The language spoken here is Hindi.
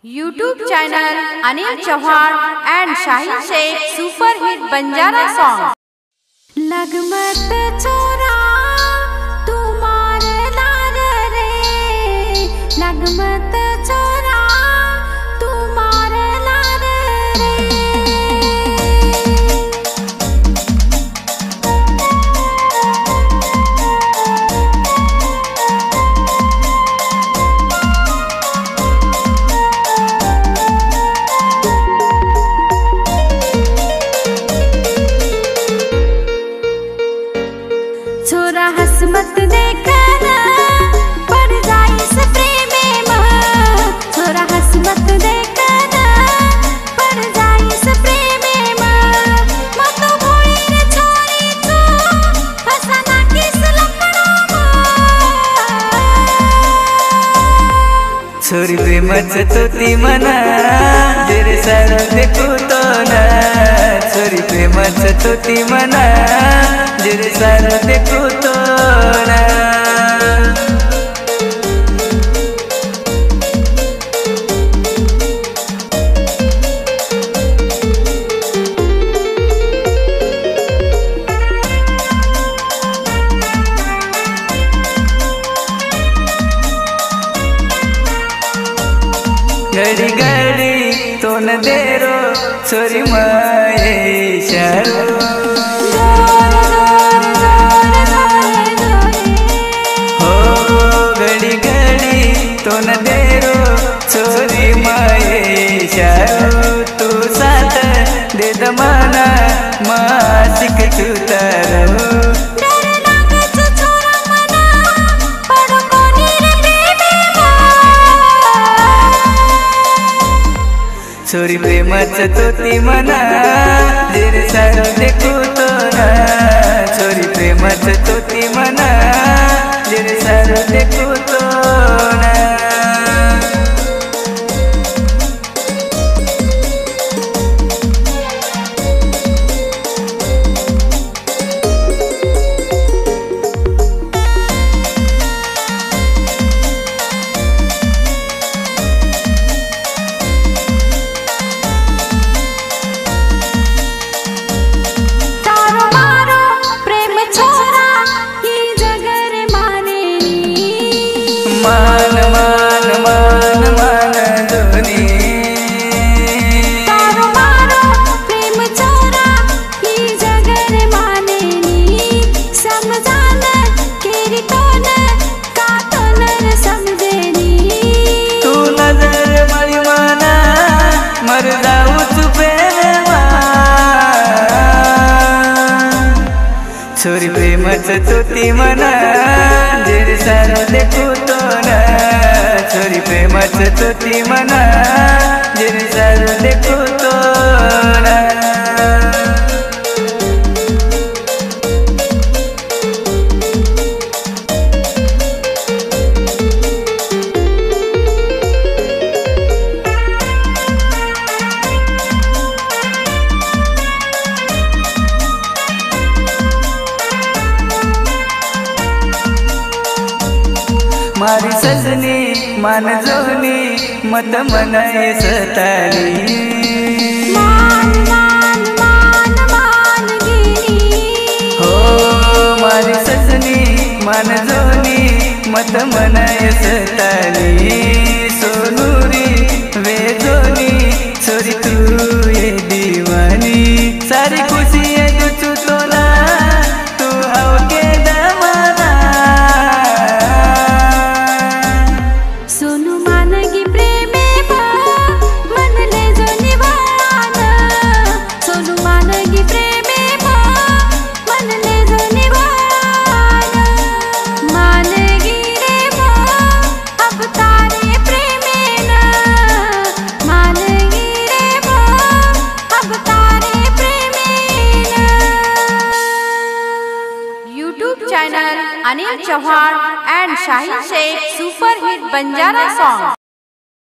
YouTube channel Anil Chauhan and Shaheen Sheikh super hit Banjara song. लगमत छोरा तुम्हारे लाल रे, लगमत छोरा तुम्हारे लाल रे। छोरा हसमत देखना पड़ जाए इस प्रेम में, छोरा हसमत देखना पड़ जाए इस प्रेम में। मत भोली रे छोरी तू फसाना किस लफड़ों में। छोरी प्रेमच तोती मना तेरे सार देखो तो ना, छोरी प्रेमच तोती मना तेरे सार देखो तो ना। घड़ी घड़ी तो न देरो छोरी माए इशारो, हो घड़ी घड़ी तो न देरो छोरी माए इशारो। तू साथ दे दमाना मासिक चुतारो। छोरी प्रेमच तोती मना तेरे सार देखो तो ना, छोरी प्रेमच तोती मना तेरे सार देखो तो ना। मान मान मान मान धोनी तारो मारो प्रेम छोरा ही जगर माने नी। समझान केरी तोन का तोनर समझे नी। तू नजर मरी माना मर जाऊ चुपे छोरी प्रेमच तोती मना तेरे सार देखो तो ना, छोरी प्रेमच तोती मना तेरे सार देखो तो ना। मारी सजनी मान जोनी मत मनाए सतानी। मान मान मान मान गिनी, हो मारी सजनी मान जोनी मत मनाए सतानी। सोनूरी वे जोनी छोरी तू ये दीवानी, सारी खुशी है जो तो ना तू आओ के दमाना। सोनू मानगी प्रेमे मन ले जो निभाना, सोनू मानगी प्रेमे मन ले जो निभाना। मानगी रे अब तारे प्रेमे ना, मानगी रे अब तारे प्रेमे ना। YouTube channel Anil Chauhan and Shaheen Sheikh super hit Banjara song.